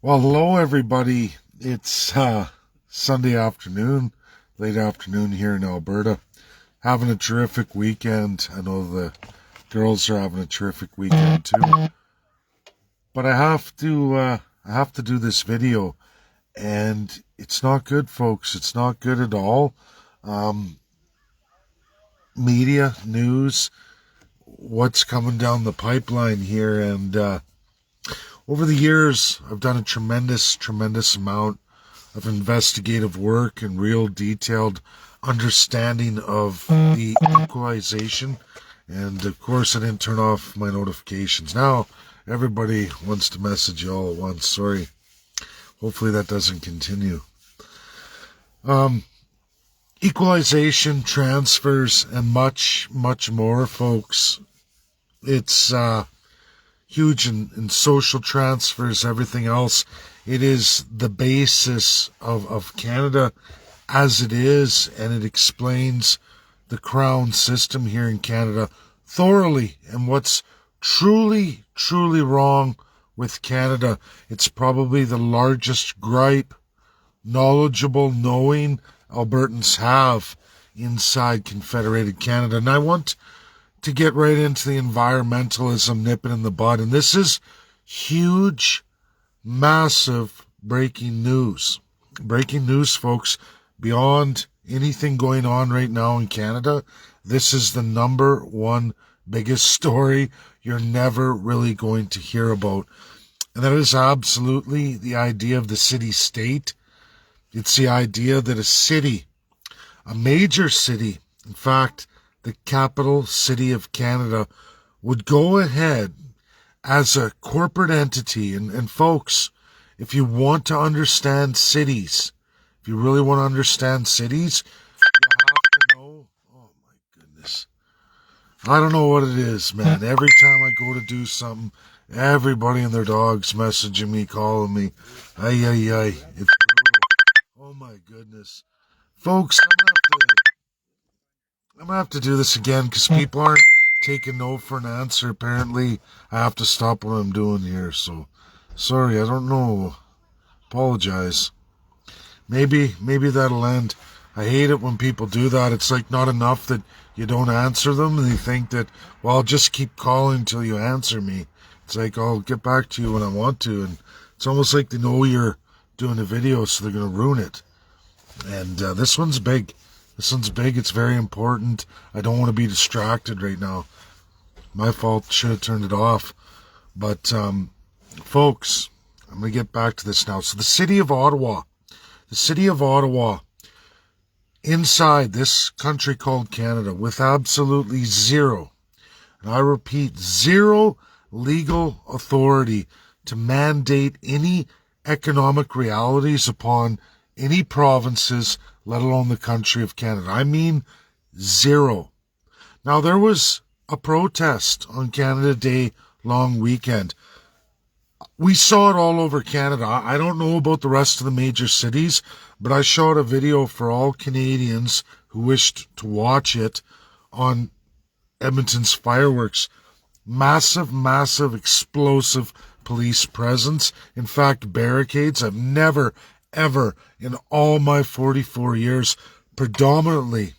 Well, hello everybody. It's Sunday afternoon, late afternoon here in Alberta. Having a terrific weekend. I know the girls are having a terrific weekend too. But I have to do this video, and it's not good, folks. It's not good at all. Um, Media, news, what's coming down the pipeline here, and over the years, I've done a tremendous amount of investigative work and real detailed understanding of the equalization. And of course, I didn't turn off my notifications. Now, everybody wants to message you all at once. Sorry. Hopefully, that doesn't continue. Um, Equalization, transfers, and much more, folks. It's huge in social transfers, everything else. It is the basis of Canada as it is, and it explains the Crown system here in Canada thoroughly and what's truly wrong with Canada. It's probably the largest gripe knowledgeable, knowing Albertans have inside Confederated Canada. And I want to get right into the environmentalism, nip it in the bud. And this is huge, massive breaking news. Breaking news, folks, beyond anything going on right now in Canada. This is the number one biggest story you're never really going to hear about. And that is absolutely the idea of the city-state. It's the idea that a city, a major city, in fact, the capital city of Canada, would go ahead as a corporate entity. And folks, if you want to understand cities, if you really want to understand cities, you have to know, oh my goodness, I don't know what it is, man. Every time I go to do something, everybody and their dogs messaging me, calling me, ay. It's oh my goodness. Folks, I'm gonna have to do this again because people aren't taking no for an answer. Apparently, I have to stop what I'm doing here. So, sorry, I don't know. Apologize. Maybe that'll end. I hate it when people do that. It's like not enough that you don't answer them, and they think that, well, I'll just keep calling until you answer me. It's like, I'll get back to you when I want to, and it's almost like they know you're doing a video, so they're going to ruin it. And this one's big. This one's big. It's very important. I don't want to be distracted right now. My fault. Should have turned it off. But, folks, I'm going to get back to this now. So the city of Ottawa, inside this country called Canada, with absolutely zero, and I repeat, zero legal authority to mandate any economic realities upon any provinces, let alone the country of Canada. I mean, zero. Now, there was a protest on Canada Day long weekend. We saw it all over Canada. I don't know about the rest of the major cities, but I shot a video for all Canadians who wished to watch it on Edmonton's fireworks. Massive, explosive police presence. In fact, barricades. I've never, ever, in all my 44 years, predominantly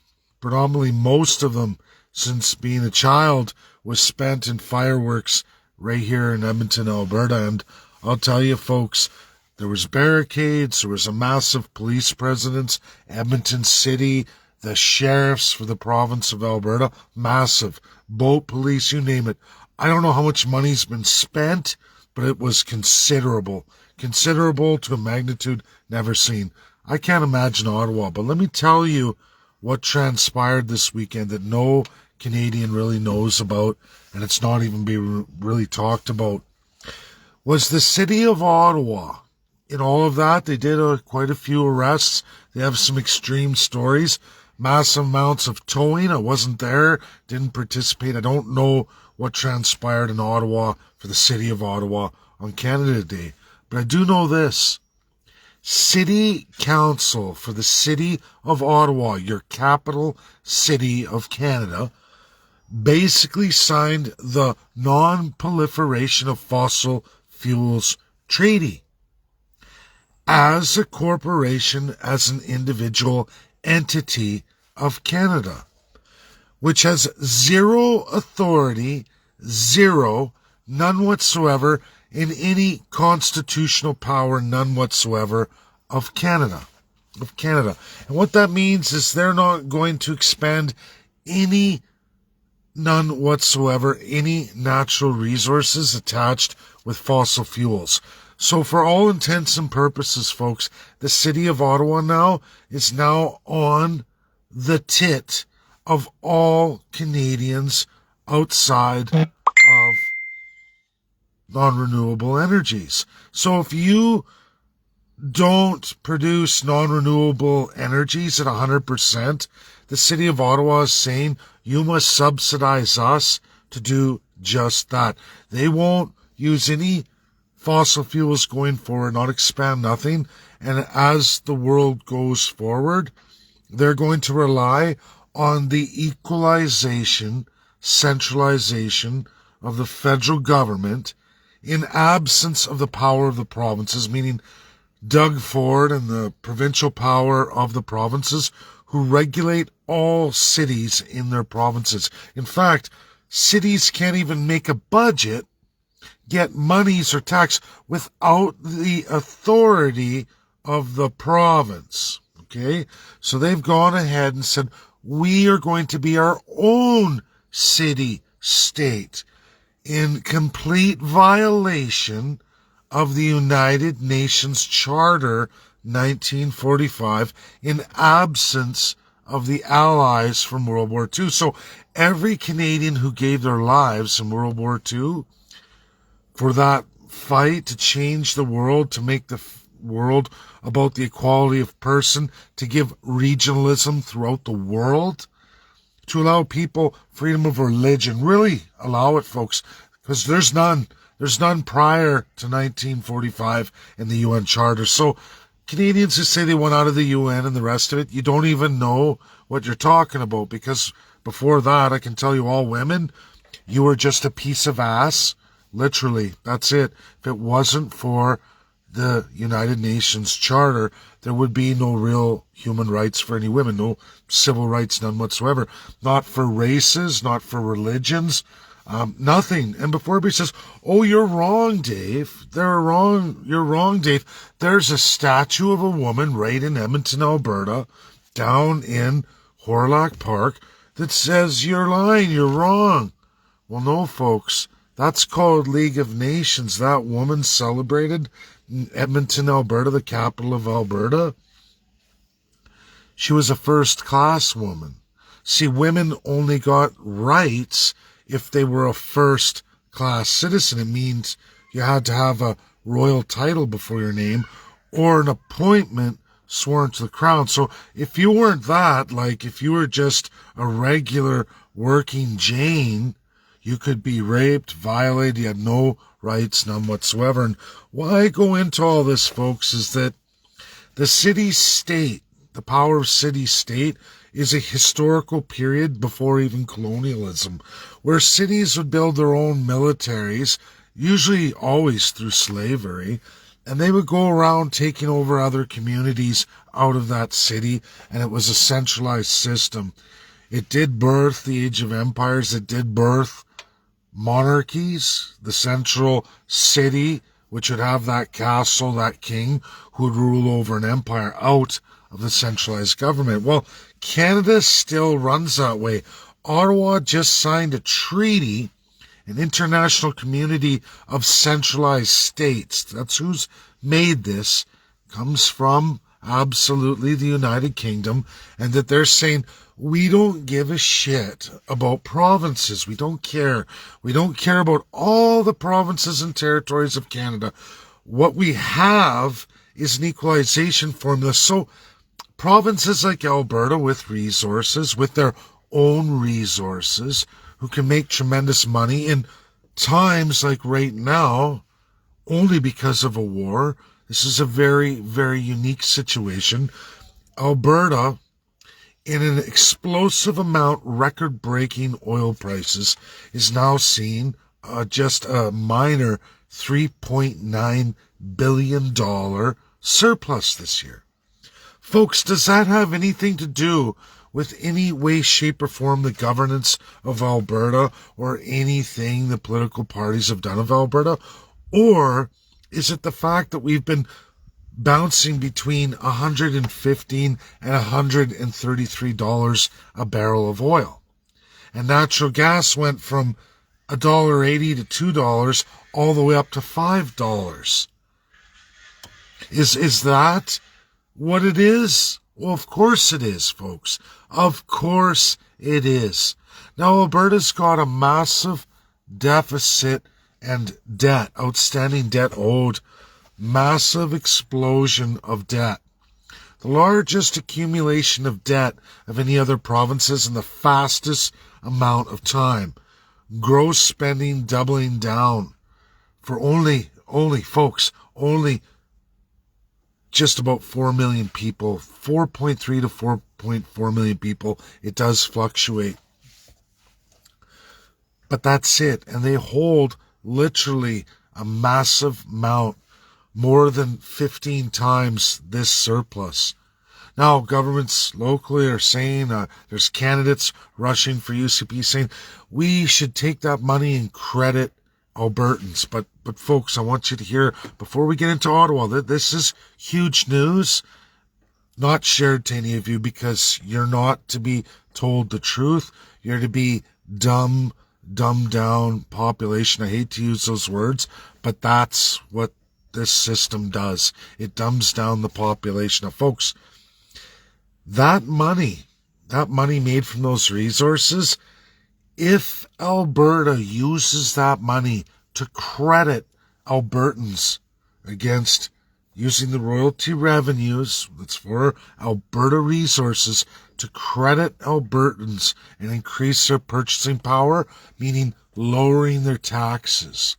most of them since being a child, was spent in fireworks right here in Edmonton, Alberta. And I'll tell you, folks, there was barricades, there was a massive police presence, Edmonton City, the sheriffs for the province of Alberta, massive, boat police, you name it. I don't know how much money's been spent, but it was considerable to a magnitude never seen. I can't imagine Ottawa, but let me tell you what transpired this weekend that no Canadian really knows about, and it's not even being really talked about, was the city of Ottawa. In all of that, they did quite a few arrests. They have some extreme stories, massive amounts of towing. I wasn't there, didn't participate. I don't know what transpired in Ottawa for the city of Ottawa on Canada Day. But I do know this. City Council for the city of Ottawa, your capital city of Canada, basically signed the Non-Proliferation of Fossil Fuels Treaty. as a corporation, as an individual entity of Canada, which has zero authority, none whatsoever, in any constitutional power, none whatsoever, of Canada. And what that means is they're not going to expand none whatsoever, any natural resources attached with fossil fuels. So for all intents and purposes, folks, the city of Ottawa now is now on the tit of all Canadians outside of non-renewable energies. So if you don't produce non-renewable energies at 100%, the city of Ottawa is saying you must subsidize us to do just that. They won't use any fossil fuels going forward, not expand nothing. And as the world goes forward, they're going to rely on the equalization, centralization of the federal government in absence of the power of the provinces, meaning Doug Ford and the provincial power of the provinces who regulate all cities in their provinces. In fact, cities can't even make a budget, get monies or tax without the authority of the province. Okay? So they've gone ahead and said, we are going to be our own city-state in complete violation of the United Nations Charter 1945 in absence of the allies from World War II. So every Canadian who gave their lives in World War II for that fight to change the world, to make the world about the equality of person, to give regionalism throughout the world, to allow people freedom of religion, really allow it, folks, because there's none prior to 1945 in the UN Charter. So Canadians who say they want out of the UN and the rest of it, you don't even know what you're talking about, because before that, I can tell you, all women, you were just a piece of ass. Literally, that's it. If it wasn't for the United Nations Charter, there would be no real human rights for any women, no civil rights, none whatsoever. Not for races, not for religions, nothing. And before everybody says, oh, you're wrong, Dave. You're wrong, Dave. There's a statue of a woman right in Edmonton, Alberta, down in Horlock Park, that says you're lying, you're wrong. Well, no, folks. That's called League of Nations. That woman celebrated in Edmonton, Alberta, the capital of Alberta. She was a first-class woman. See, women only got rights if they were a first-class citizen. It means you had to have a royal title before your name or an appointment sworn to the crown. So if you weren't that, like if you were just a regular working Jane, you could be raped, violated, you had no rights, none whatsoever. And why I go into all this, folks, is that the city-state, the power of city-state, is a historical period before even colonialism, where cities would build their own militaries, usually always through slavery, and they would go around taking over other communities out of that city, and it was a centralized system. It did birth the Age of Empires. It did birth monarchies, the central city, which would have that castle, that king, who would rule over an empire out of the centralized government. Well, Canada still runs that way. Ottawa just signed a treaty, an international community of centralized states. That's who's made this. Comes from absolutely the United Kingdom, and that they're saying, we don't give a shit about provinces. We don't care. We don't care about all the provinces and territories of Canada. What we have is an equalization formula. So provinces like Alberta with resources, with their own resources, who can make tremendous money in times like right now, only because of a war. This is a very, very unique situation. Alberta, in an explosive amount, record-breaking oil prices, is now seeing just a minor $3.9 billion surplus this year. Folks, does that have anything to do with any way, shape, or form the governance of Alberta or anything the political parties have done of Alberta? Or is it the fact that we've been bouncing between $115 and $133 a barrel of oil? And natural gas went from $1.80 to $2 all the way up to $5. Is that what it is? Well, of course it is, folks. Of course it is. Now, Alberta's got a massive deficit and debt, outstanding debt owed, massive explosion of debt. The largest accumulation of debt of any other provinces in the fastest amount of time. Gross spending doubling down for only just about 4 million people, 4.3 to 4.4 million people. It does fluctuate. But that's it. And they hold literally a massive amount, more than 15 times this surplus. Now, governments locally are saying, there's candidates rushing for UCP saying, we should take that money and credit Albertans. But folks, I want you to hear, before we get into Ottawa, that this is huge news, not shared to any of you, because you're not to be told the truth. You're to be dumbed down population. I hate to use those words, but that's what this system does. It dumbs down the population. Now, folks, that money made from those resources, if Alberta uses that money to credit Albertans against using the royalty revenues, that's for Alberta resources, to credit Albertans and increase their purchasing power, meaning lowering their taxes.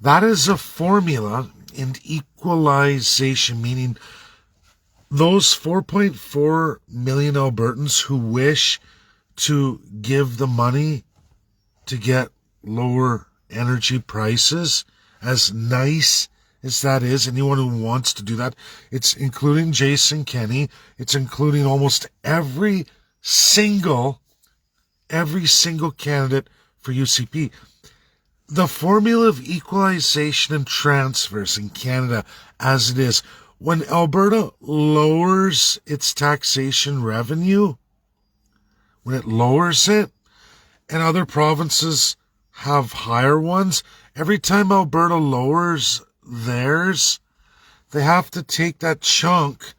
That is a formula in equalization, meaning those 4.4 million Albertans who wish to give the money to get lower energy prices, as nice as that is, anyone who wants to do that, it's including Jason Kenney, it's including almost every single candidate for UCP. The formula of equalization and transfers in Canada as it is, when Alberta lowers its taxation revenue, when it lowers it, and other provinces have higher ones, every time Alberta lowers theirs, they have to take that chunk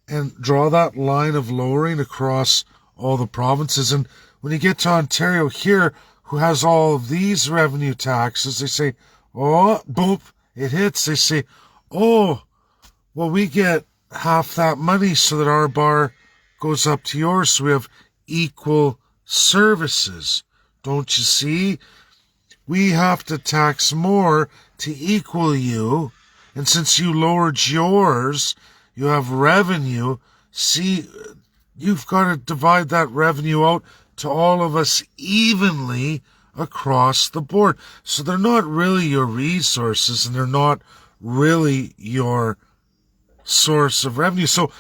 and draw that line of lowering across all the provinces. And when you get to Ontario here, who has all of these revenue taxes, they say, oh, boom, it hits. They say, oh, well, we get half that money so that our bar goes up to yours, so we have equal services. Don't you see? We have to tax more to equal you, and since you lowered yours, you have revenue. See, you've got to divide that revenue out to all of us evenly across the board. So they're not really your resources, and they're not really your source of revenue. So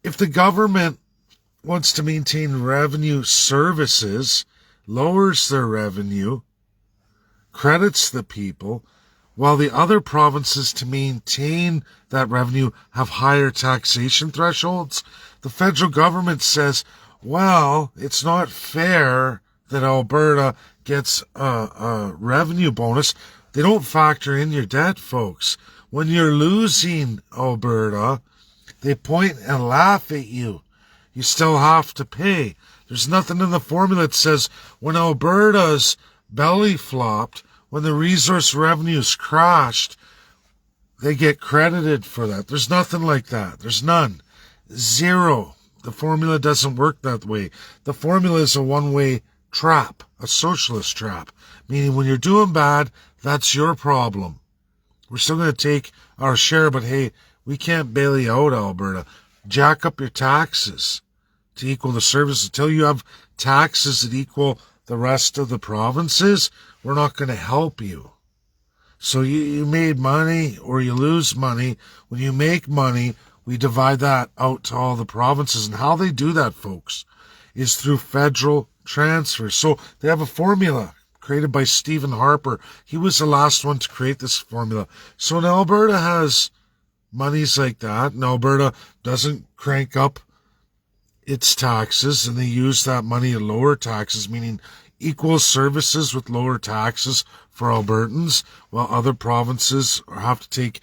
if the government wants to maintain revenue services, lowers their revenue, credits the people, while the other provinces, to maintain that revenue, have higher taxation thresholds, the federal government says, well, it's not fair that Alberta gets a revenue bonus. They don't factor in your debt, folks. When you're losing Alberta, they point and laugh at you. You still have to pay. There's nothing in the formula that says when Alberta's belly flopped, when the resource revenues crashed, they get credited for that. There's nothing like that. There's none. Zero. The formula doesn't work that way. The formula is a one-way trap, a socialist trap, meaning when you're doing bad, that's your problem. We're still going to take our share, but hey, we can't bail you out, Alberta. Jack up your taxes to equal the service. Until you have taxes that equal the rest of the provinces, we're not going to help you. So you made money or you lose money. When you make money, we divide that out to all the provinces. And how they do that, folks, is through federal transfers. So they have a formula created by Stephen Harper. He was the last one to create this formula. So when Alberta has monies like that, and Alberta doesn't crank up its taxes, and they use that money to lower taxes, meaning equal services with lower taxes for Albertans, while other provinces have to take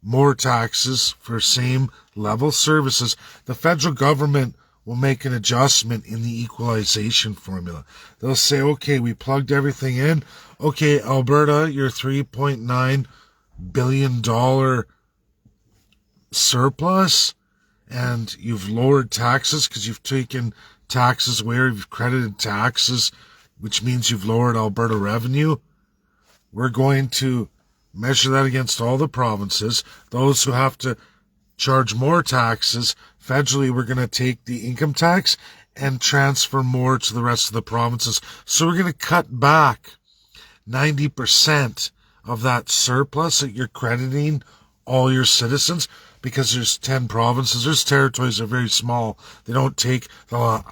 more taxes for same level services. The federal government will make an adjustment in the equalization formula. They'll say, okay, we plugged everything in. Okay, Alberta, your $3.9 billion surplus, and you've lowered taxes because you've taken taxes where you've credited taxes, which means you've lowered Alberta revenue. We're going to measure that against all the provinces. Those who have to charge more taxes, federally, we're going to take the income tax and transfer more to the rest of the provinces. So we're going to cut back 90% of that surplus that you're crediting all your citizens, because there's 10 provinces. There's territories that are very small. They don't take the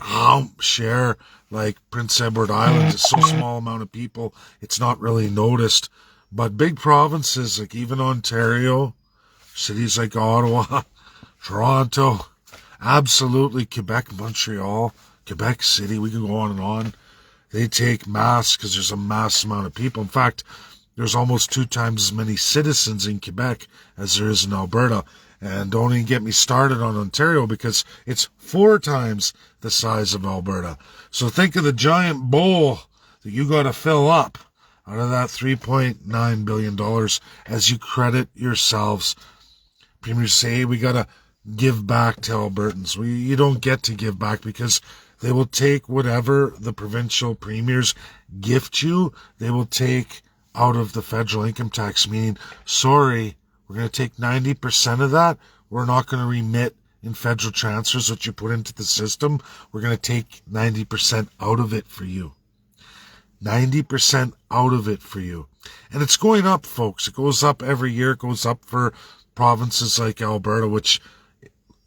share like Prince Edward Island. It's so small amount of people, it's not really noticed. But big provinces like even Ontario, cities like Ottawa, Toronto, absolutely, Quebec, Montreal, Quebec City, we can go on and on. They take mass because there's a mass amount of people. In fact, there's almost 2 times as many citizens in Quebec as there is in Alberta. And don't even get me started on Ontario because it's 4 times the size of Alberta. So think of the giant bowl that you got to fill up out of that $3.9 billion as you credit yourselves. Premiers say, hey, we got to give back to Albertans. You don't get to give back because they will take whatever the provincial premiers gift you, they will take out of the federal income tax, meaning, sorry, we're going to take 90% of that. We're not going to remit in federal transfers what you put into the system. We're going to take 90% out of it for you. 90% out of it for you. And it's going up, folks. It goes up every year. It goes up for provinces like Alberta, which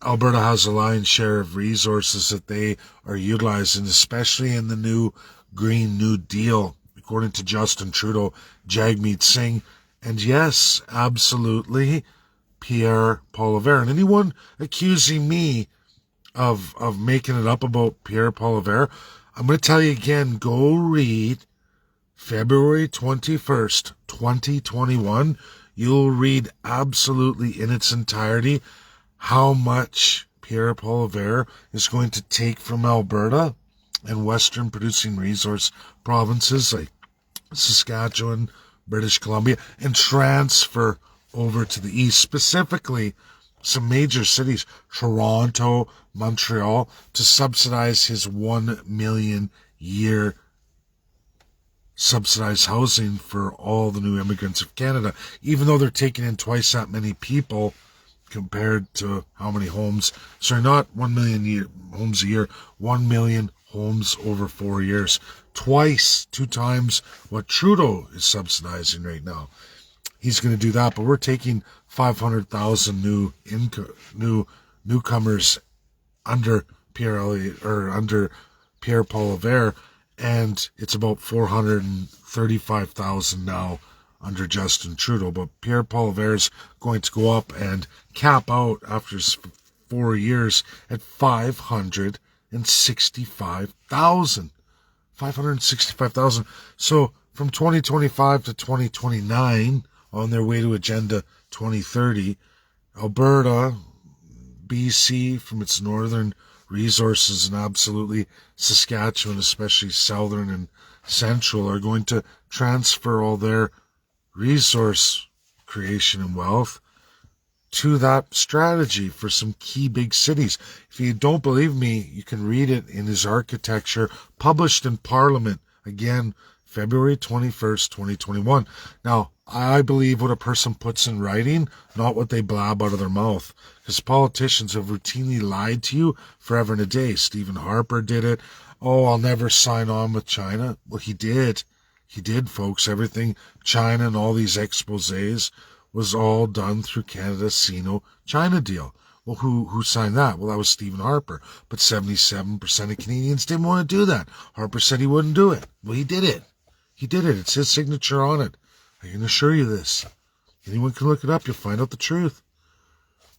Alberta has a lion's share of resources that they are utilizing, especially in the new Green New Deal, according to Justin Trudeau, Jagmeet Singh, and yes, absolutely, Pierre Poilievre. And anyone accusing me of making it up about Pierre Poilievre, I'm going to tell you again, go read February 21st, 2021. You'll read absolutely in its entirety how much Pierre Poilievre is going to take from Alberta and Western producing resource provinces like Saskatchewan, British Columbia, and transfer over to the east, specifically some major cities, Toronto, Montreal, to subsidize his 1 million year subsidized housing for all the new immigrants of Canada, even though they're taking in twice that many people compared to how many homes. Sorry, not 1 million homes a year, 1 million homes over 4 years. 2 times what Trudeau is subsidizing right now. He's going to do that, but we're taking 500,000 newcomers under Pierre Poilievre, and it's about 435,000 now under Justin Trudeau. But Pierre Poilievre is going to go up and cap out after 4 years at 565,000. 565,000. So from 2025 to 2029, on their way to Agenda 2030, Alberta, BC, from its northern resources, and absolutely Saskatchewan, especially southern and central, are going to transfer all their resource creation and wealth to that strategy for some key big cities. If you don't believe me, you can read it in his architecture, published in Parliament, again, February 21st, 2021. Now, I believe what a person puts in writing, not what they blab out of their mouth, because politicians have routinely lied to you forever and a day. Stephen Harper did it. Oh, I'll never sign on with China. Well, he did. He did, folks. Everything, China and all these exposés was all done through Canada's Sino-China deal. Well, who signed that? Well, that was Stephen Harper. But 77% of Canadians didn't want to do that. Harper said he wouldn't do it. Well, he did it. He did it. It's his signature on it. I can assure you this. Anyone can look it up. You'll find out the truth.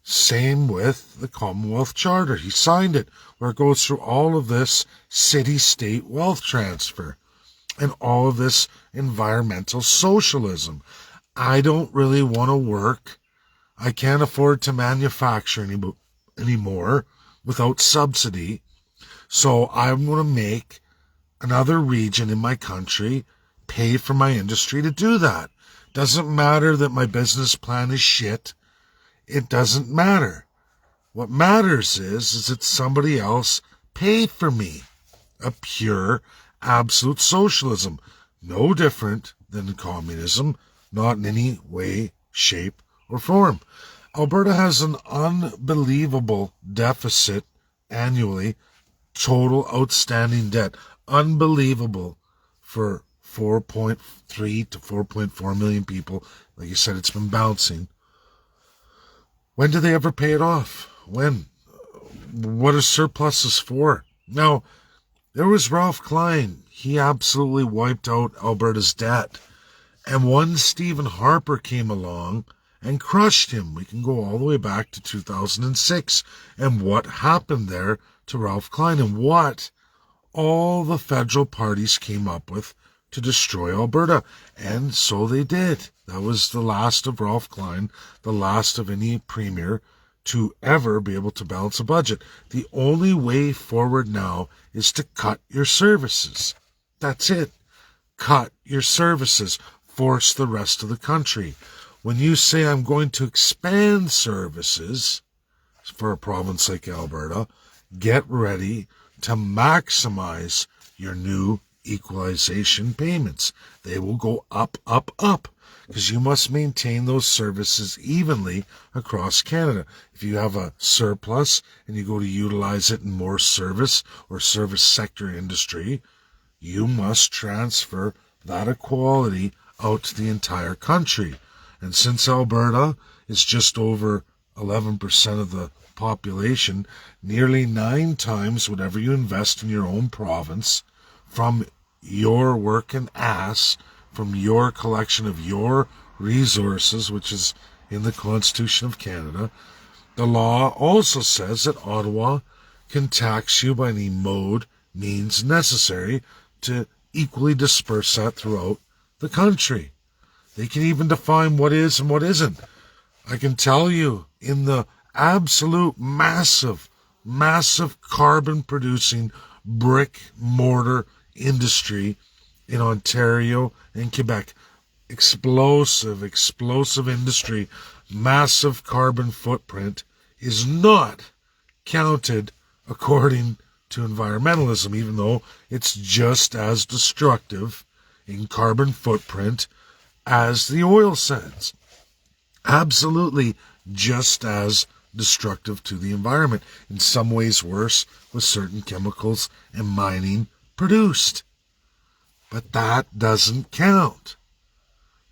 Same with the Commonwealth Charter. He signed it, where it goes through all of this city-state wealth transfer and all of this environmental socialism. I don't really want to work. I can't afford to manufacture anymore without subsidy. So I'm going to make another region in my country pay for my industry to do that. Doesn't matter that my business plan is shit. It doesn't matter. What matters is that somebody else paid for me. A pure, absolute socialism. No different than communism, not in any way, shape, or form. Alberta has an unbelievable deficit annually, total outstanding debt. Unbelievable for 4.3 to 4.4 million people. Like you said, it's been bouncing. When do they ever pay it off? When? What are surpluses for? Now, there was Ralph Klein. He absolutely wiped out Alberta's debt. And one Stephen Harper came along and crushed him. We can go all the way back to 2006 and what happened there to Ralph Klein and what all the federal parties came up with to destroy Alberta. And so they did. That was the last of Ralph Klein, the last of any premier to ever be able to balance a budget. The only way forward now is to cut your services. That's it. Cut your services. Force the rest of the country. When you say I'm going to expand services for a province like Alberta, get ready to maximize your new equalization payments. They will go up, up, up, because you must maintain those services evenly across Canada. If you have a surplus and you go to utilize it in more service or service sector industry, you must transfer that equality out to the entire country. And since Alberta is just over 11% of the population, nearly 9 times whatever you invest in your own province from your working ass, from your collection of your resources, which is in the Constitution of Canada. The law also says that Ottawa can tax you by any mode, means necessary to equally disperse that throughout the country. They can even define what is and what isn't. I can tell you, in the absolute massive carbon-producing brick-mortar industry in Ontario and Quebec, explosive industry, massive carbon footprint, is not counted according to environmentalism, even though it's just as destructive in carbon footprint as the oil sands. Absolutely just as destructive to the environment. In some ways worse with certain chemicals and mining produced. But that doesn't count.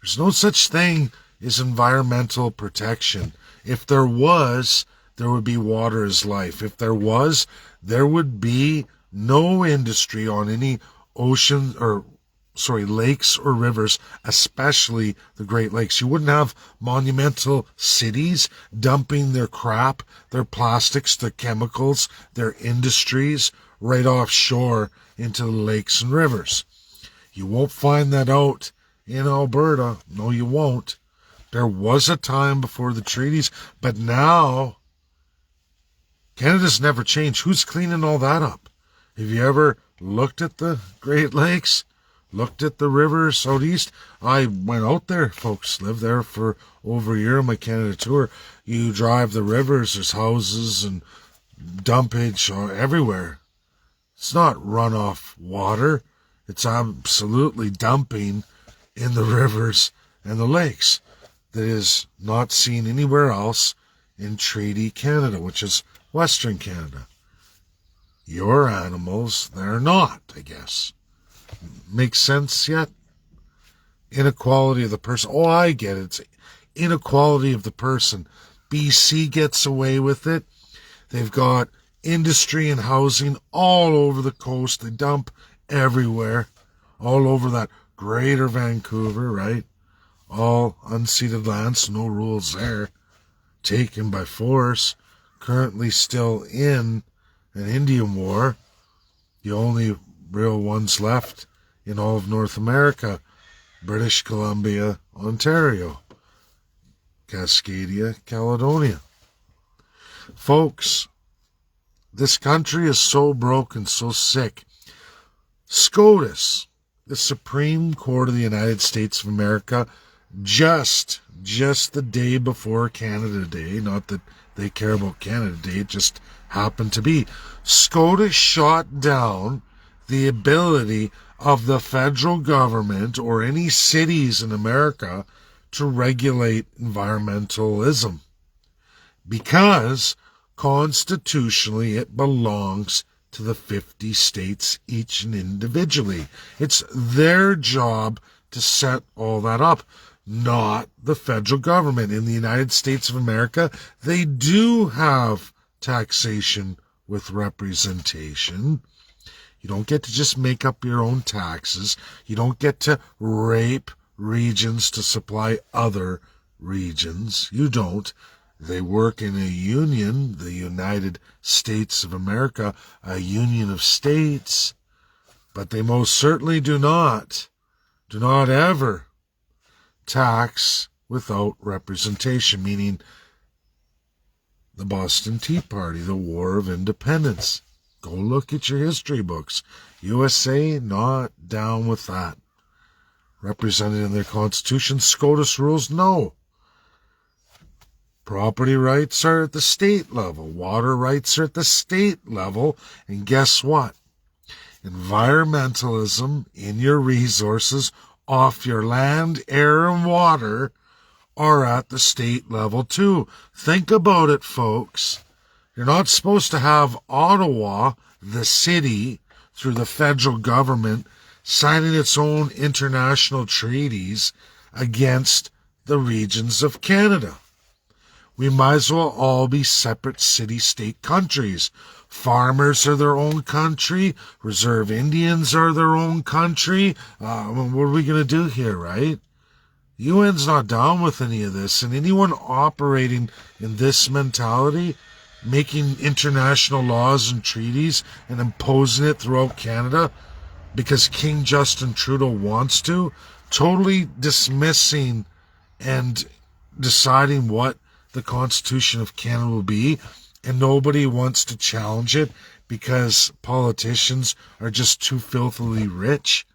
There's no such thing as environmental protection. If there was, there would be water as life. If there was, there would be no industry on any lakes or rivers, especially the Great Lakes. You wouldn't have monumental cities dumping their crap, their plastics, their chemicals, their industries right offshore into the lakes and rivers. You won't find that out in Alberta. No, you won't. There was a time before the treaties, but now Canada's never changed. Who's cleaning all that up? Have you ever looked at the Great Lakes? Looked at the rivers out east? I went out there, folks. Lived there for over a year on my Canada tour. You drive the rivers, there's houses and dumpage everywhere. It's not runoff water. It's absolutely dumping in the rivers and the lakes that is not seen anywhere else in Treaty Canada, which is Western Canada. Your animals, they're not, I guess. Makes sense yet? Inequality of the person. Oh, I get it. It's inequality of the person. BC gets away with it. They've got industry and housing all over the coast. They dump everywhere, all over that greater Vancouver, right? All unceded lands, no rules there. Taken by force. Currently still in an Indian war. The only real ones left in all of North America. British Columbia, Ontario. Cascadia, Caledonia. Folks, this country is so broken, so sick. SCOTUS, the Supreme Court of the United States of America, just the day before Canada Day, not that they care about Canada Day, it just happened to be. SCOTUS shot down the ability of the federal government or any cities in America to regulate environmentalism because constitutionally it belongs to the 50 states each and individually. It's their job to set all that up, not the federal government. In the United States of America, they do have taxation with representation. You don't get to just make up your own taxes. You don't get to rape regions to supply other regions. You don't. They work in a union, the United States of America, a union of states, but they most certainly do not ever tax without representation, meaning the Boston Tea Party, the War of Independence. Go look at your history books. USA, not down with that. Represented in their Constitution, SCOTUS rules, no. Property rights are at the state level. Water rights are at the state level. And guess what? Environmentalism in your resources off your land, air, and water are at the state level too. Think about it, folks. You're not supposed to have Ottawa, the city, through the federal government, signing its own international treaties against the regions of Canada. We might as well all be separate city-state countries. Farmers are their own country. Reserve Indians are their own country. What are we going to do here, right? UN's not down with any of this, and anyone operating in this mentality, making international laws and treaties and imposing it throughout Canada because King Justin Trudeau wants to, totally dismissing and deciding what the Constitution of Canada will be, and nobody wants to challenge it because politicians are just too filthily rich.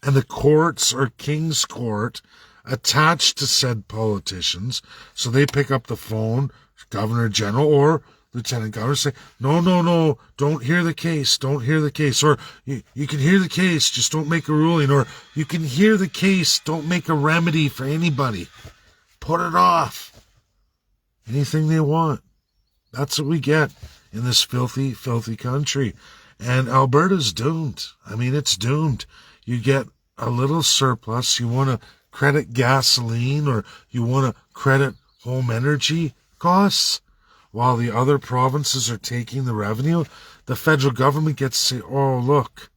And the courts are King's Court attached to said politicians, so they pick up the phone, Governor General or Lieutenant Governor, say, no, don't hear the case, or you can hear the case, just don't make a ruling, or you can hear the case, don't make a remedy for anybody. Put it off. Anything they want. That's what we get in this filthy, filthy country. And Alberta's doomed. I mean, it's doomed. You get a little surplus, you want to credit gasoline, or you want to credit home energy costs, while the other provinces are taking the revenue. The federal government gets to say, oh, look,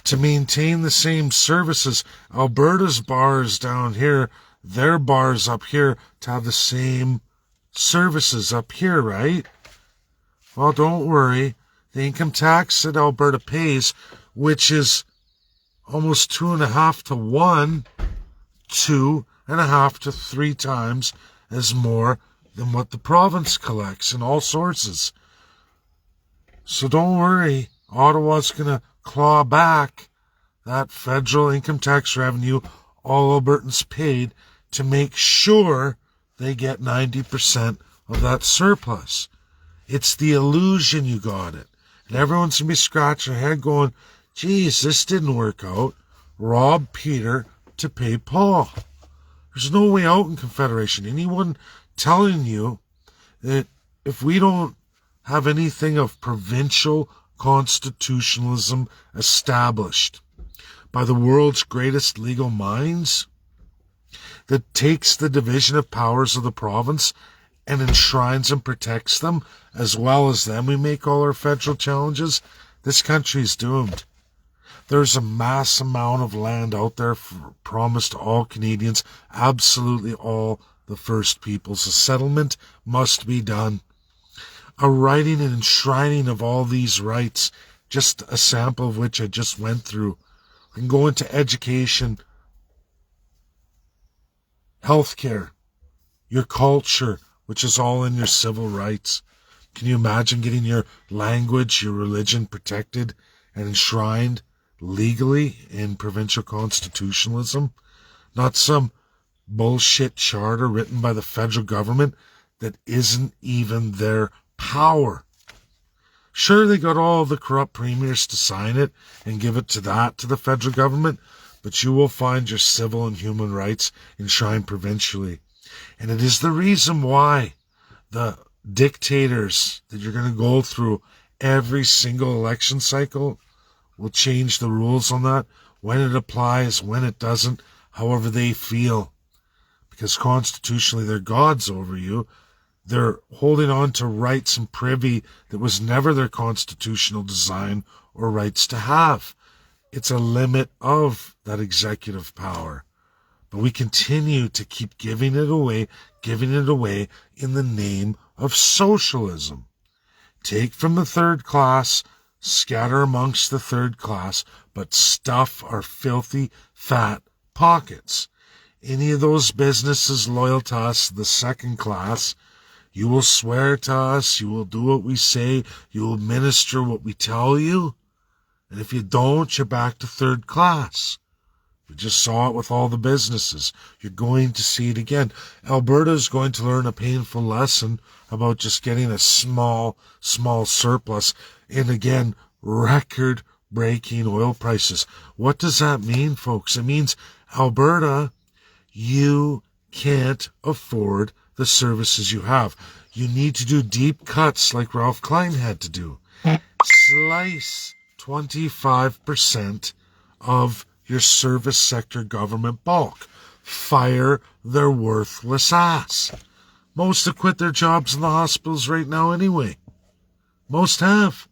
to maintain the same services, Alberta's bars down here, their bars up here, to have the same services up here, right? Well, don't worry. The income tax that Alberta pays, which is almost 2.5 to 1, 2.5 to 3 times as more than what the province collects in all sources. So don't worry. Ottawa's going to claw back that federal income tax revenue all Albertans paid to make sure they get 90% of that surplus. It's the illusion you got it. And everyone's going to be scratching their head going, geez, this didn't work out. Rob Peter to pay Paul. There's no way out in Confederation. Anyone telling you that if we don't have anything of provincial constitutionalism established, by the world's greatest legal minds that takes the division of powers of the province and enshrines and protects them, as well as then we make all our federal challenges, this country is doomed. There's a mass amount of land out there promised to all Canadians, absolutely all the First Peoples. A settlement must be done. A writing and enshrining of all these rights, just a sample of which I just went through. We can go into education, healthcare, your culture, which is all in your civil rights. Can you imagine getting your language, your religion protected and enshrined legally in provincial constitutionalism? Not some bullshit charter written by the federal government that isn't even their power. Sure, they got all the corrupt premiers to sign it and give it to the federal government, but you will find your civil and human rights enshrined provincially. And it is the reason why the dictators that you're going to go through every single election cycle will change the rules on that, when it applies, when it doesn't, however they feel. Because constitutionally they're gods over you. They're holding on to rights and privy that was never their constitutional design or rights to have. It's a limit of that executive power. But we continue to keep giving it away in the name of socialism. Take from the third class, scatter amongst the third class, but stuff our filthy, fat pockets. Any of those businesses loyal to us, the second class, you will swear to us, you will do what we say, you will minister what we tell you, and if you don't, you're back to third class. We just saw it with all the businesses. You're going to see it again. Alberta is going to learn a painful lesson about just getting a small surplus and, again, record-breaking oil prices. What does that mean, folks? It means, Alberta, you can't afford the services you have. You need to do deep cuts like Ralph Klein had to do. Slice 25% of your service sector government bulk. Fire their worthless ass. Most have quit their jobs in the hospitals right now anyway. Most have.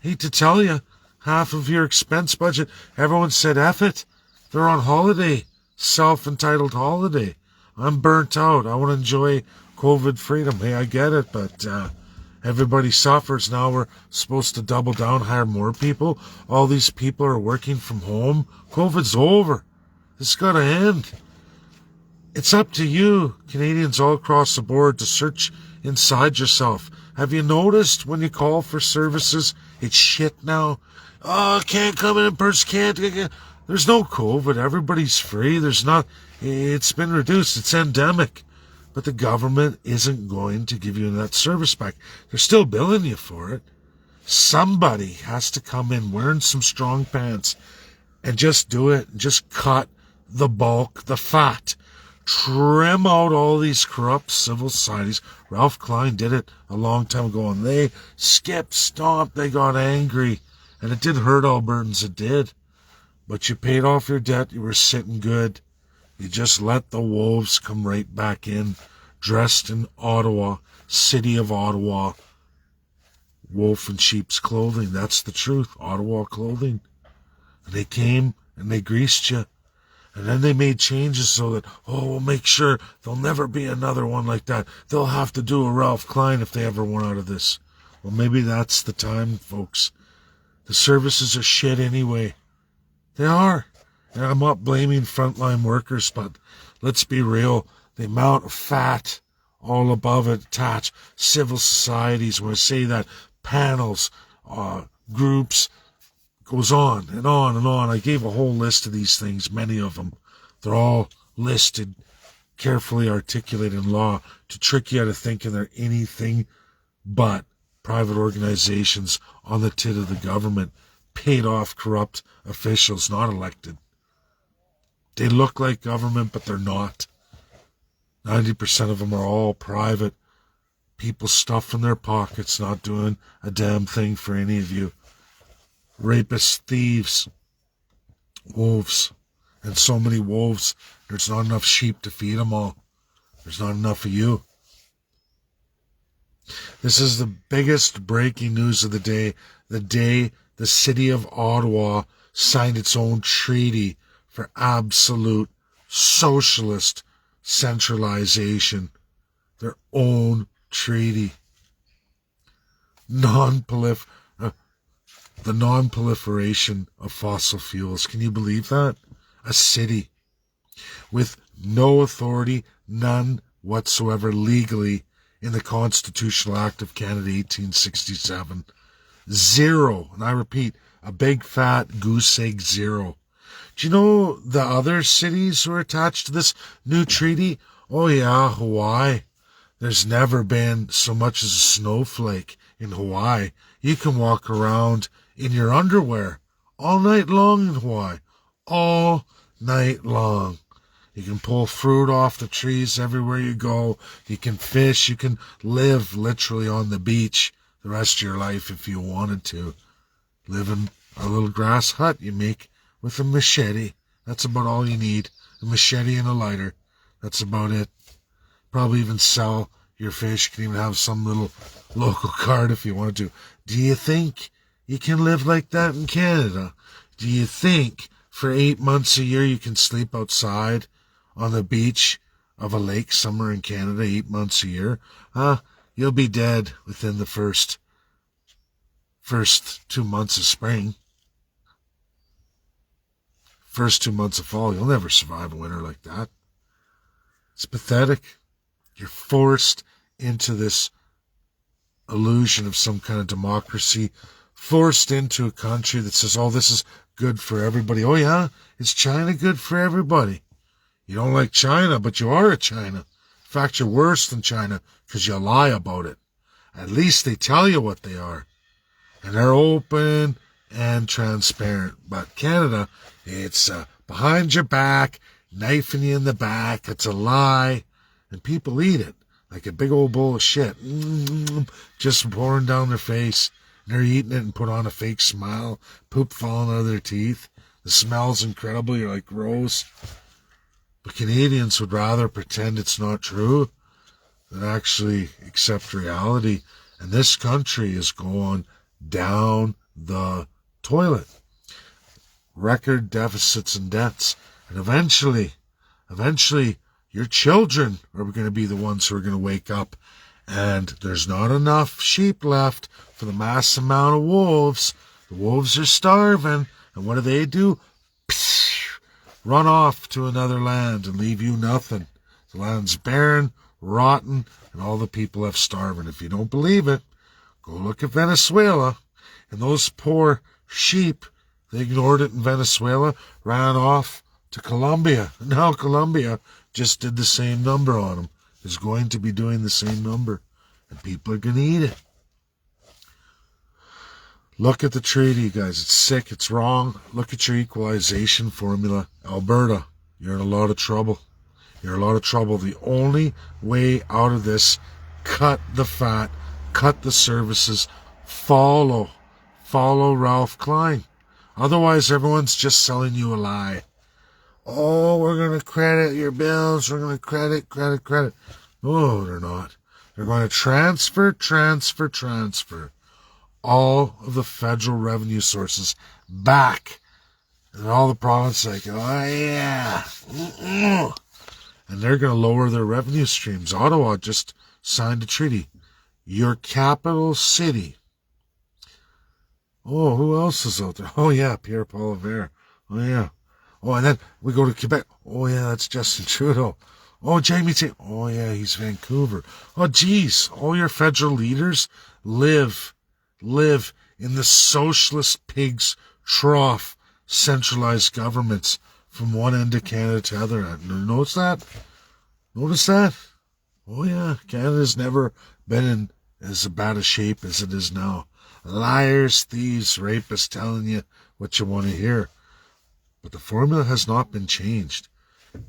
Hate to tell you, half of your expense budget, everyone said F it. They're on holiday. Self-entitled holiday. I'm burnt out. I want to enjoy COVID freedom. Hey, I get it, but everybody suffers. Now we're supposed to double down, hire more people. All these people are working from home. COVID's over. It's got to end. It's up to you, Canadians all across the board, to search inside yourself. Have you noticed when you call for services, it's shit now? Oh, can't come in person, can't. There's no COVID. Everybody's free. It's been reduced. It's endemic. But the government isn't going to give you that service back. They're still billing you for it. Somebody has to come in wearing some strong pants and just do it. Just cut the bulk, the fat. Trim out all these corrupt civil societies. Ralph Klein did it a long time ago, and they stomped, they got angry. And it did hurt Albertans, it did. But you paid off your debt, you were sitting good. You just let the wolves come right back in, dressed in Ottawa, city of Ottawa, wolf in sheep's clothing. That's the truth, Ottawa clothing. And they came and they greased you. And then they made changes so that, we'll make sure there'll never be another one like that. They'll have to do a Ralph Klein if they ever want out of this. Well, maybe that's the time, folks. The services are shit anyway. They are. And I'm not blaming frontline workers, but let's be real. The amount of fat all above it attached, civil societies, when I say that, panels, groups, goes on and on and on. I gave a whole list of these things, many of them. They're all listed, carefully articulated in law to trick you out of thinking they're anything but private organizations on the tit of the government, paid off corrupt officials, not elected. They look like government, but they're not. 90% of them are all private. People stuffed in their pockets, not doing a damn thing for any of you. Rapists, thieves, Wolves. And so many wolves, there's not enough sheep to feed them all. There's not enough of you. This is the biggest breaking news of the day the city of Ottawa signed its own treaty for absolute socialist centralization. Their own treaty. The non-proliferation of fossil fuels. Can you believe that? A city with no authority, none whatsoever legally in the Constitutional Act of Canada 1867. Zero, and I repeat, a big fat goose egg zero. Do you know the other cities who are attached to this new treaty? Oh yeah, Hawaii. There's never been so much as a snowflake in Hawaii. You can walk around in your underwear all night long in Hawaii. All night long. You can pull fruit off the trees everywhere you go. You can fish. You can live literally on the beach the rest of your life if you wanted to. Live in a little grass hut you make with a machete. That's about all you need. A machete and a lighter. That's about it. Probably even sell your fish. You can even have some little local card if you wanted to. Do you think you can live like that in Canada? Do you think for 8 months a year you can sleep outside on the beach of a lake somewhere in Canada 8 months a year? You'll be dead within the first 2 months of spring. First 2 months of fall. You'll never survive a winter like that. It's pathetic. You're forced into this illusion of some kind of democracy, forced into a country that says, oh, this is good for everybody. Oh, yeah, is China good for everybody? You don't like China, but you are a China. In fact, you're worse than China because you lie about it. At least they tell you what they are. And they're open and transparent. But Canada, it's behind your back, knifing you in the back. It's a lie. And people eat it like a big old bowl of shit. Just pouring down their face. And they're eating it and put on a fake smile. Poop falling out of their teeth. The smell's incredible. You're like, gross. But Canadians would rather pretend it's not true than actually accept reality. And this country is going down the toilet. Record deficits and debts. And eventually, your children are going to be the ones who are going to wake up. And there's not enough sheep left for the mass amount of wolves. The wolves are starving. And what do? Run off to another land and leave you nothing. The land's barren, rotten, and all the people have starving. If you don't believe it, go look at Venezuela. And those poor sheep, they ignored it in Venezuela, ran off to Colombia. Now Colombia just did the same number on them. Is going to be doing the same number. And people are going to eat it. Look at the treaty, guys. It's sick. It's wrong. Look at your equalization formula. Alberta, you're in a lot of trouble. You're in a lot of trouble. The only way out of this, cut the fat, cut the services, follow Ralph Klein. Otherwise, everyone's just selling you a lie. Oh, we're going to credit your bills. We're going to credit. No, they're not. They're going to transfer all of the federal revenue sources back. And all the provinces like, oh yeah. And they're going to lower their revenue streams. Ottawa just signed a treaty. Your capital city. Oh, who else is out there? Oh yeah, Pierre Poilievre. Oh yeah. Oh, and then we go to Quebec. Oh yeah, that's Justin Trudeau. Oh, Jamie T. Oh yeah, he's Vancouver. Oh geez, all your federal leaders live in the socialist pig's trough centralized governments from one end of Canada to the other end. Notice that? Oh yeah, Canada's never been in as bad a shape as it is now. Liars, thieves, rapists telling you what you want to hear. But the formula has not been changed.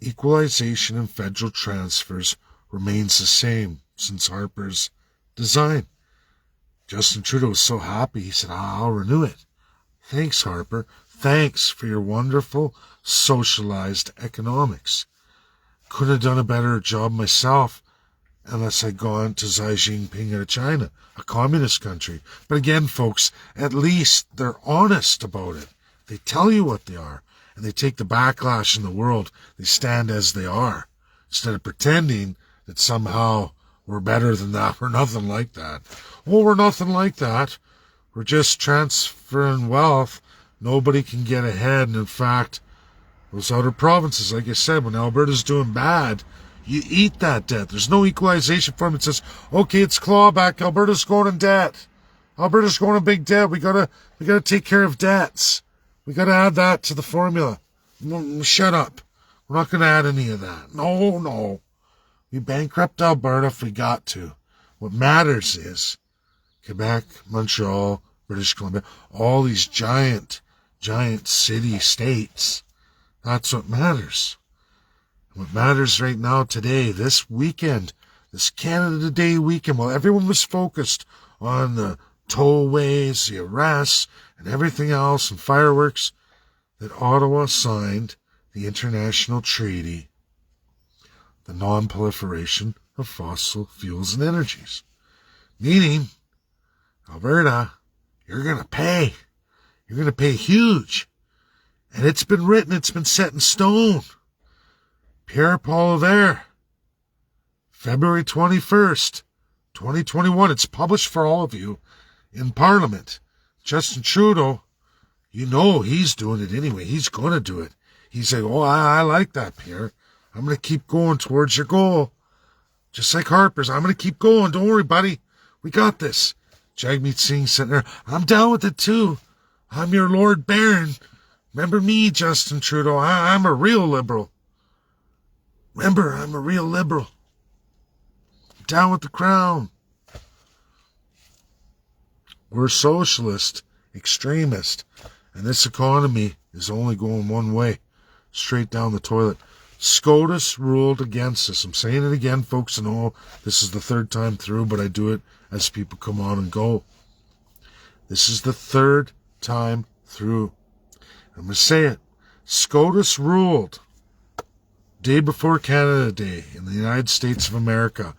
Equalization and federal transfers remains the same since Harper's design. Justin Trudeau was so happy, he said, I'll renew it. Thanks, Harper. Thanks for your wonderful socialized economics. Couldn't have done a better job myself unless I'd gone to Xi Jinping out of China, a communist country. But again, folks, at least they're honest about it. They tell you what they are, and they take the backlash in the world. They stand as they are, instead of pretending that somehow we're better than that. We're nothing like that. Well, we're nothing like that. We're just transferring wealth. Nobody can get ahead. And in fact, those outer provinces, like I said, when Alberta's doing bad, you eat that debt. There's no equalization form that says, okay, it's clawback. Alberta's going in debt. Alberta's going in big debt. We gotta take care of debts. We gotta add that to the formula. No, shut up. We're not gonna add any of that. No. We bankrupt Alberta if we got to. What matters is Quebec, Montreal, British Columbia, all these giant city-states. That's what matters. And what matters right now today, this weekend, this Canada Day weekend, while everyone was focused on the tollways, the arrests, and everything else, and fireworks, that Ottawa signed the international treaty, the non-proliferation of fossil fuels and energies. Meaning, Alberta, you're going to pay. You're going to pay huge. And it's been written, it's been set in stone. Pierre Poilievre, February 21st, 2021. It's published for all of you in Parliament. Justin Trudeau, you know he's doing it anyway. He's going to do it. He's like, oh, I like that, Pierre. I'm going to keep going towards your goal. Just like Harper's. I'm going to keep going. Don't worry, buddy. We got this. Jagmeet Singh sitting there. I'm down with it, too. I'm your Lord Baron. Remember me, Justin Trudeau. I'm a real liberal. Remember, I'm a real liberal. I'm down with the crown. We're socialist, extremist, and this economy is only going one way, straight down the toilet. SCOTUS ruled against us. I'm saying it again, folks. I know this is the third time through, but I do it as people come on and go. This is the third time through. I'm going to say it. SCOTUS ruled day before Canada Day in the United States of America.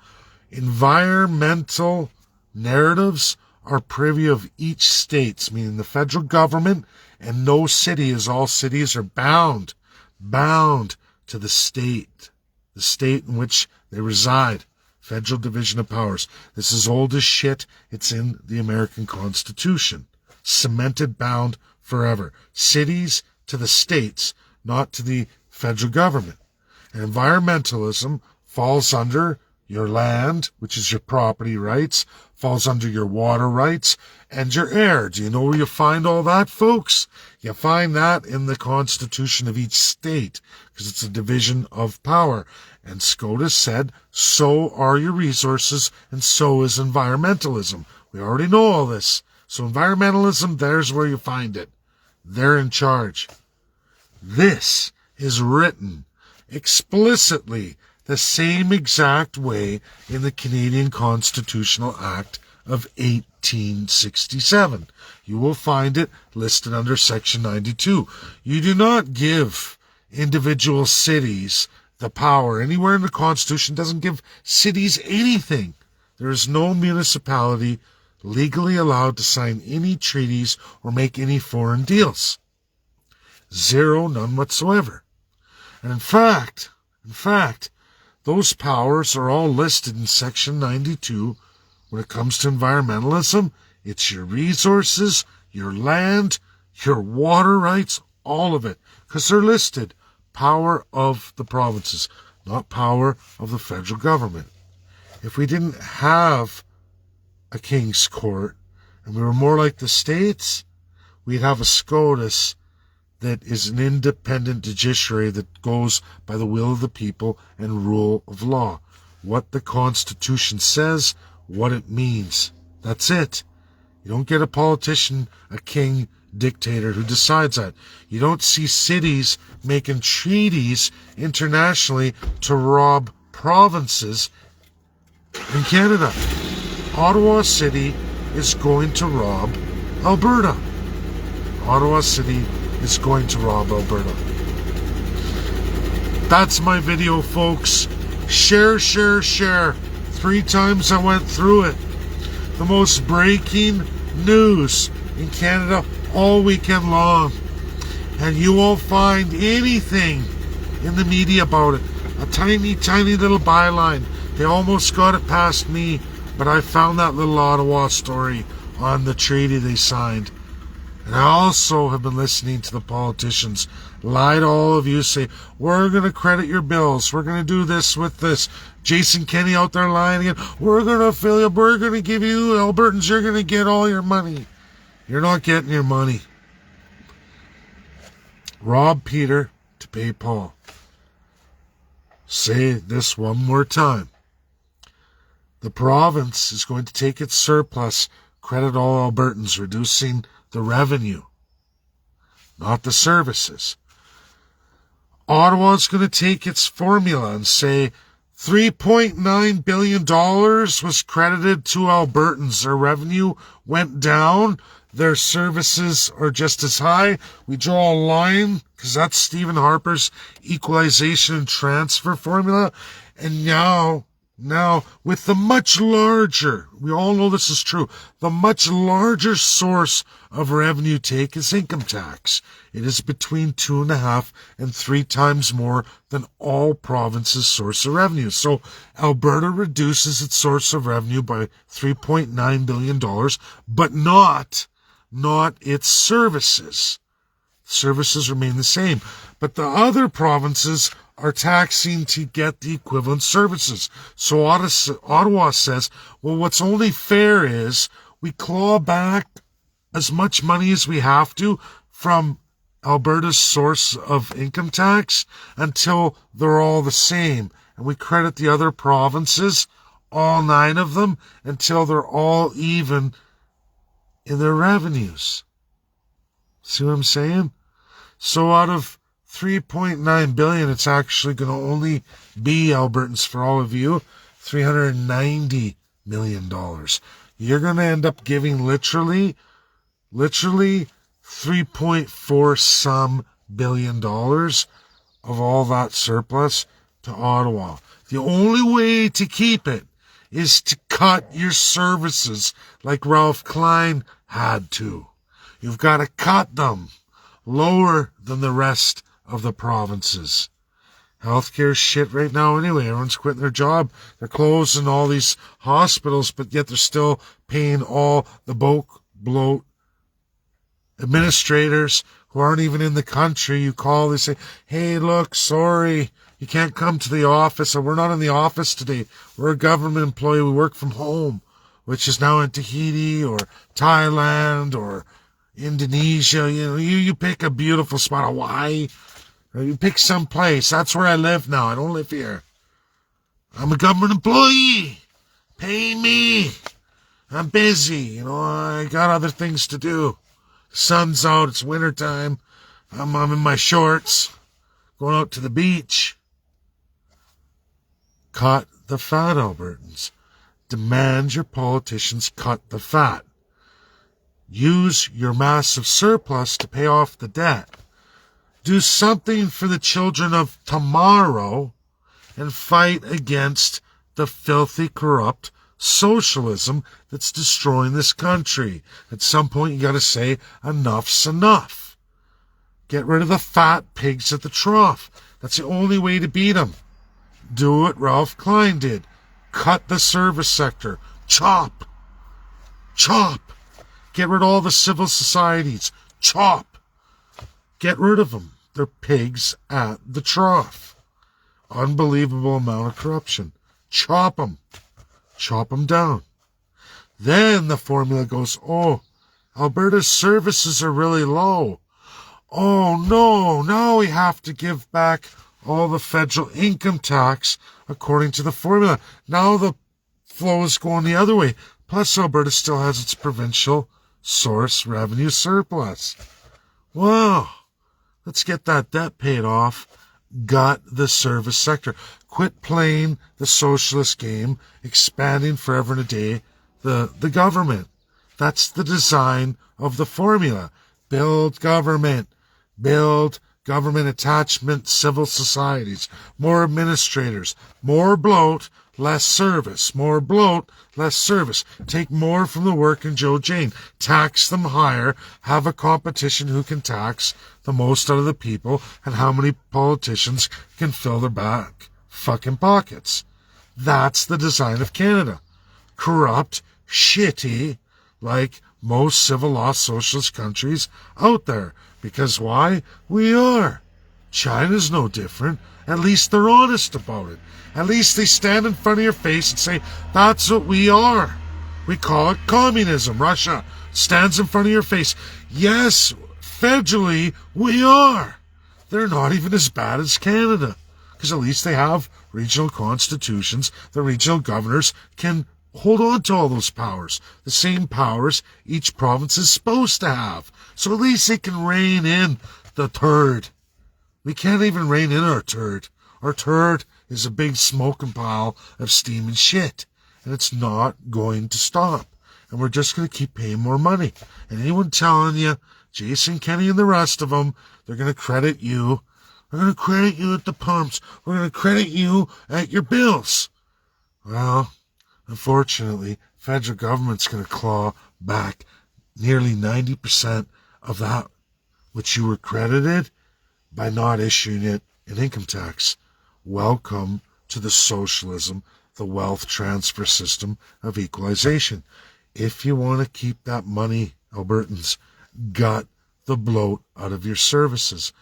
Environmental narratives are privy of each state, meaning the federal government and no city, as all cities are bound to the state in which they reside. Federal division of powers. This is old as shit. It's in the American Constitution. Cemented, bound forever. Cities to the states, not to the federal government. And environmentalism falls under your land, which is your property rights, falls under your water rights, and your air. Do you know where you find all that, folks? You find that in the Constitution of each state, because it's a division of power. And SCOTUS said, so are your resources, and so is environmentalism. We already know all this. So environmentalism, there's where you find it. They're in charge. This is written explicitly the same exact way in the Canadian Constitutional Act of 1867. You will find it listed under Section 92. You do not give individual cities the power. Anywhere in the Constitution doesn't give cities anything. There is no municipality legally allowed to sign any treaties or make any foreign deals. Zero, none whatsoever. And in fact, those powers are all listed in Section 92. When it comes to environmentalism, it's your resources, your land, your water rights, all of it. Because they're listed. Power of the provinces, not power of the federal government. If we didn't have a king's court and we were more like the states, we'd have a SCOTUS that is an independent judiciary that goes by the will of the people and rule of law. What the Constitution says, what it means. That's it. You don't get a politician, a king, dictator who decides that. You don't see cities making treaties internationally to rob provinces in Canada. Ottawa City is going to rob Alberta. Ottawa City is going to rob Alberta. That's my video, folks. Share, share, share. 3 times I went through it. The most breaking news in Canada all weekend long. And you won't find anything in the media about it. A tiny, tiny little byline. They almost got it past me, but I found that little Ottawa story on the treaty they signed. And I also have been listening to the politicians lie to all of you, say, we're going to credit your bills, we're going to do this with this. Jason Kenney out there lying again, we're going to fill you, we're going to give you, Albertans, you're going to get all your money. You're not getting your money. Rob Peter to pay Paul. Say this one more time. The province is going to take its surplus, credit all Albertans, reducing the revenue, not the services. Ottawa's going to take its formula and say $3.9 billion was credited to Albertans. Their revenue went down. Their services are just as high. We draw a line because that's Stephen Harper's equalization and transfer formula. And now, with the much larger, we all know this is true, the much larger source of revenue take is income tax. It is between 2.5 and 3 times more than all provinces' source of revenue. So Alberta reduces its source of revenue by $3.9 billion, but not its services. Services remain the same. But the other provinces are taxing to get the equivalent services. So Ottawa says, well, what's only fair is we claw back as much money as we have to from Alberta's source of income tax until they're all the same. And we credit the other provinces, all 9 of them, until they're all even in their revenues. See what I'm saying? So out of $3.9 billion, it's actually going to only be, Albertans, for all of you, $390 million. You're going to end up giving literally 3.4 some billion dollars of all that surplus to Ottawa. The only way to keep it is to cut your services like Ralph Klein had to. You've got to cut them lower than the rest of the provinces. Healthcare's shit right now anyway. Everyone's quitting their job. They're closing all these hospitals, but yet they're still paying all the bloat administrators who aren't even in the country. You call, they say, hey, look, sorry, you can't come to the office, or we're not in the office today. We're a government employee. We work from home, which is now in Tahiti or Thailand or Indonesia. You pick a beautiful spot, Hawaii, or you pick some place. That's where I live now. I don't live here. I'm a government employee. Pay me. I'm busy. I got other things to do. The sun's out. It's wintertime. I'm in my shorts, going out to the beach. Cut the fat, Albertans. Demand your politicians cut the fat. Use your massive surplus to pay off the debt. Do something for the children of tomorrow and fight against the filthy, corrupt socialism that's destroying this country. At some point, you got to say, enough's enough. Get rid of the fat pigs at the trough. That's the only way to beat them. Do what Ralph Klein did. Cut the service sector. Chop. Get rid of all the civil societies. Chop. Get rid of them. They're pigs at the trough. Unbelievable amount of corruption. Chop them. Chop them down. Then the formula goes, oh, Alberta's services are really low. Oh, no, now we have to give back all the federal income tax according to the formula. Now the flow is going the other way. Plus, Alberta still has its provincial source revenue surplus. Wow. Let's get that debt paid off. Gut the service sector. Quit playing the socialist game, expanding forever and a day the government. That's the design of the formula. Build government. build government attachment civil societies, more administrators, more bloat, less service, more bloat, less service. Take more from the working Joe Jane, tax them higher, have a competition who can tax the most out of the people, and how many politicians can fill their back fucking pockets. That's the design of Canada. Corrupt, shitty, like most civil law socialist countries out there. Because why? We are. China's no different. At least they're honest about it. At least they stand in front of your face and say, that's what we are. We call it communism. Russia stands in front of your face. Yes, federally, we are. They're not even as bad as Canada. Because at least they have regional constitutions. The regional governors can hold on to all those powers. The same powers each province is supposed to have. So at least they can rein in the turd. We can't even rein in our turd. Our turd is a big smoking pile of steam and shit. And it's not going to stop. And we're just going to keep paying more money. And anyone telling you, Jason, Kenny, and the rest of them, they're going to credit you. We're going to credit you at the pumps. We're going to credit you at your bills. Well, unfortunately, federal government's going to claw back nearly 90% of that which you were credited by not issuing it in income tax. Welcome to the socialism, the wealth transfer system of equalization. If you want to keep that money, Albertans, gut the bloat out of your services.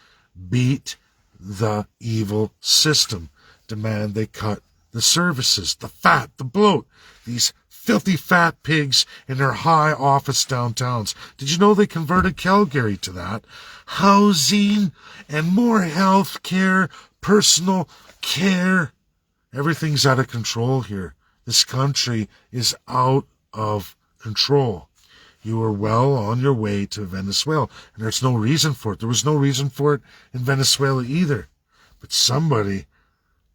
Beat the evil system. Demand they cut the services, the fat, the bloat, these filthy fat pigs in their high office downtowns. Did you know they converted Calgary to that? Housing and more health care, personal care. Everything's out of control here. This country is out of control. You are well on your way to Venezuela, and there's no reason for it. There was no reason for it in Venezuela either. But somebody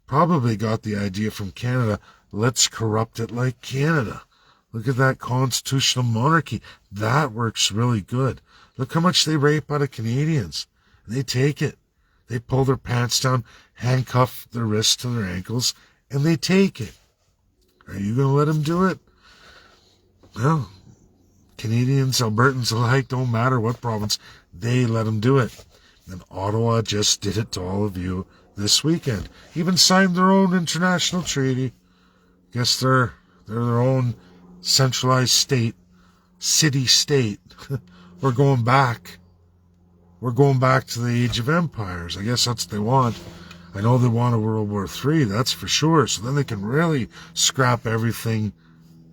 probably got the idea from Canada, let's corrupt it like Canada. Look at that constitutional monarchy. That works really good. Look how much they rape out of Canadians. And they take it. They pull their pants down, handcuff their wrists to their ankles, and they take it. Are you going to let them do it? Well, Canadians, Albertans alike, don't matter what province, they let them do it. And Ottawa just did it to all of you this weekend. Even signed their own international treaty. Guess they're their own centralized state, city-state. We're going back. We're going back to the age of empires. I guess that's what they want. I know they want a World War III, that's for sure. So then they can really scrap everything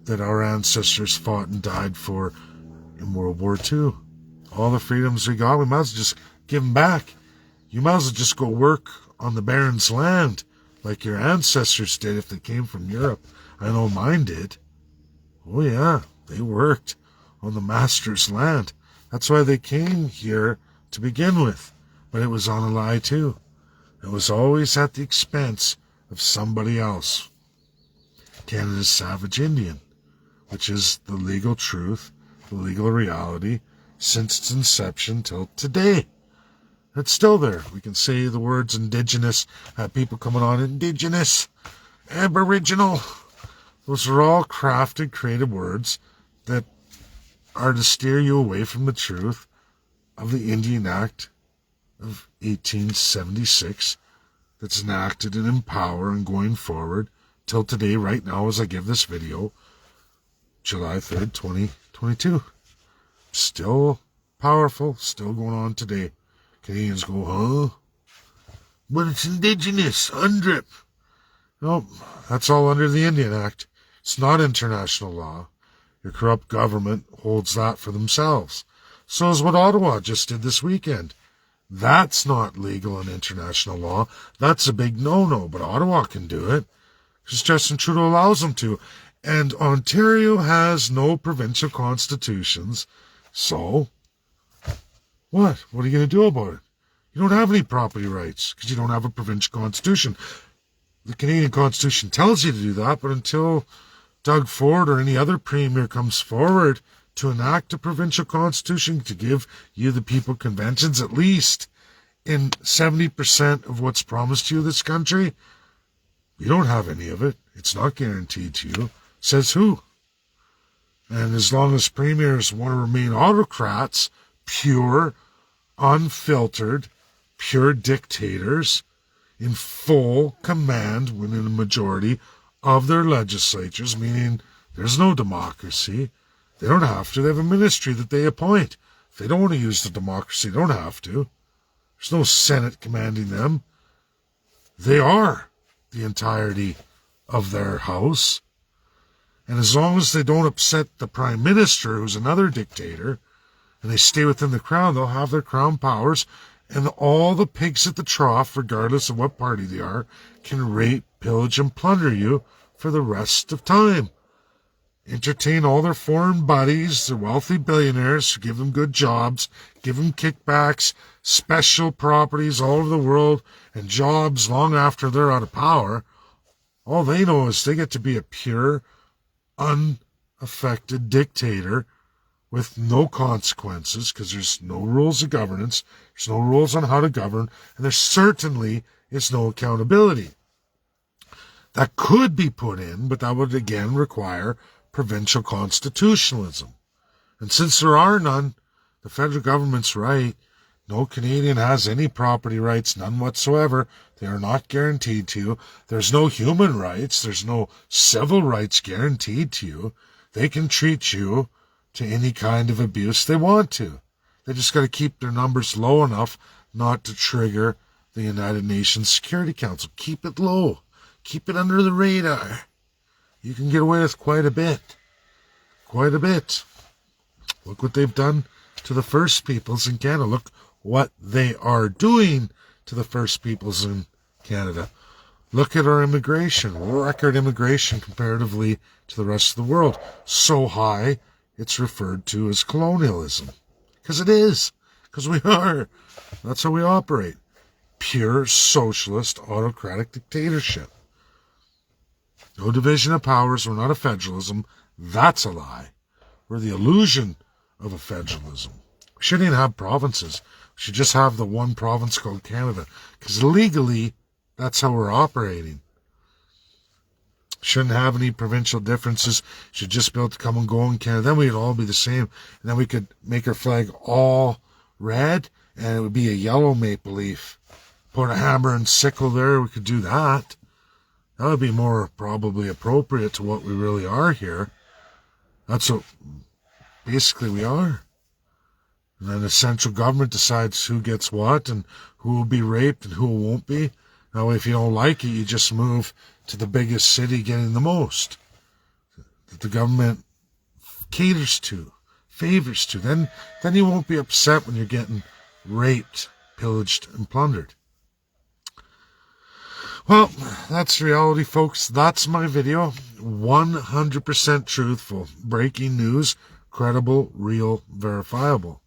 that our ancestors fought and died for in World War II. All the freedoms we got, we might as well just give them back. You might as well just go work on the Baron's land like your ancestors did if they came from Europe. I know mine did. Oh yeah, they worked on the master's land. That's why they came here to begin with. But it was on a lie too. It was always at the expense of somebody else. Canada's savage Indian, which is the legal truth, the legal reality, since its inception till today. It's still there. We can say the words indigenous, have people coming on, indigenous, aboriginal. Those are all crafted, creative words that are to steer you away from the truth of the Indian Act of 1876 that's enacted and in power and going forward till today, right now, as I give this video, July 3rd, 2022. Still powerful, still going on today. Canadians go, huh? But it's indigenous, UNDRIP. No, that's all under the Indian Act. It's not international law. Your corrupt government holds that for themselves. So is what Ottawa just did this weekend. That's not legal in international law. That's a big no-no, but Ottawa can do it because Justin Trudeau allows them to. And Ontario has no provincial constitutions. So, what? What are you going to do about it? You don't have any property rights because you don't have a provincial constitution. The Canadian Constitution tells you to do that, but until Doug Ford or any other premier comes forward to enact a provincial constitution to give you the people conventions, at least in 70% of what's promised to you this country, you don't have any of it. It's not guaranteed to you. Says who? And as long as premiers want to remain autocrats, pure, unfiltered, pure dictators, in full command within a majority of their legislatures, meaning there's no democracy. They don't have to. They have a ministry that they appoint. If they don't want to use the democracy, they don't have to. There's no Senate commanding them. They are the entirety of their house. And as long as they don't upset the prime minister, who's another dictator, and they stay within the crown, they'll have their crown powers, and all the pigs at the trough, regardless of what party they are, can rape, pillage, and plunder you for the rest of time. Entertain all their foreign buddies, their wealthy billionaires, give them good jobs, give them kickbacks, special properties all over the world, and jobs long after they're out of power. All they know is they get to be a pure, unaffected dictator with no consequences, because there's no rules of governance, there's no rules on how to govern, and there certainly is no accountability. That could be put in, but that would again require provincial constitutionalism. And since there are none, the federal government's right. No Canadian has any property rights, none whatsoever. They are not guaranteed to you. There's no human rights. There's no civil rights guaranteed to you. They can treat you to any kind of abuse they want to. They just got to keep their numbers low enough not to trigger the United Nations Security Council. Keep it low. Keep it under the radar. You can get away with quite a bit. Quite a bit. Look what they've done to the First Peoples in Canada. Look what they are doing to the First Peoples in Canada. Look at our immigration, record immigration comparatively to the rest of the world. So high, it's referred to as colonialism. Because it is. Because we are. That's how we operate. Pure socialist autocratic dictatorship. No division of powers. We're not a federalism. That's a lie. We're the illusion of a federalism. We shouldn't even have provinces. We should just have the one province called Canada. Because legally, that's how we're operating. Shouldn't have any provincial differences. Should just be able to come and go in Canada. Then we'd all be the same. And then we could make our flag all red, and it would be a yellow maple leaf. Put a hammer and sickle there. We could do that. That would be more probably appropriate to what we really are here. That's what basically we are. And then the central government decides who gets what and who will be raped and who won't be. Now, if you don't like it, you just move to the biggest city getting the most. That the government caters to, favors to. Then you won't be upset when you're getting raped, pillaged, and plundered. Well, that's reality, folks. That's my video. 100% truthful. Breaking news. Credible, real, verifiable.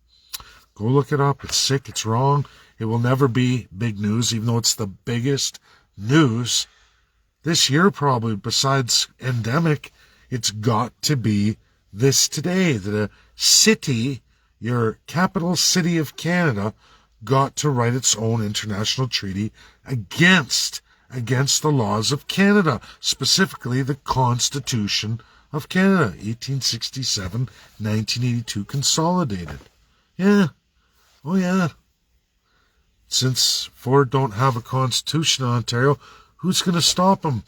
Go look it up. It's sick. It's wrong. It will never be big news, even though it's the biggest news this year probably. Besides endemic, it's got to be this today. That a city, your capital city of Canada, got to write its own international treaty against the laws of Canada, specifically the Constitution of Canada, 1867, 1982 consolidated. Yeah. Oh, yeah. Since Ford don't have a constitution in Ontario, who's going to stop them?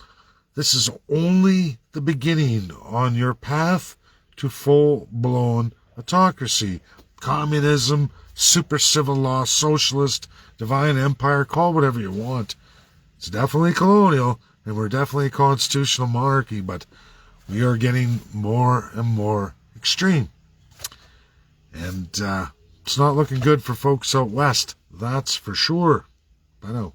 This is only the beginning on your path to full-blown autocracy. Communism, super civil law, socialist, divine empire, call whatever you want. It's definitely colonial, and we're definitely a constitutional monarchy, but we are getting more and more extreme. And it's not looking good for folks out west. That's for sure. I know.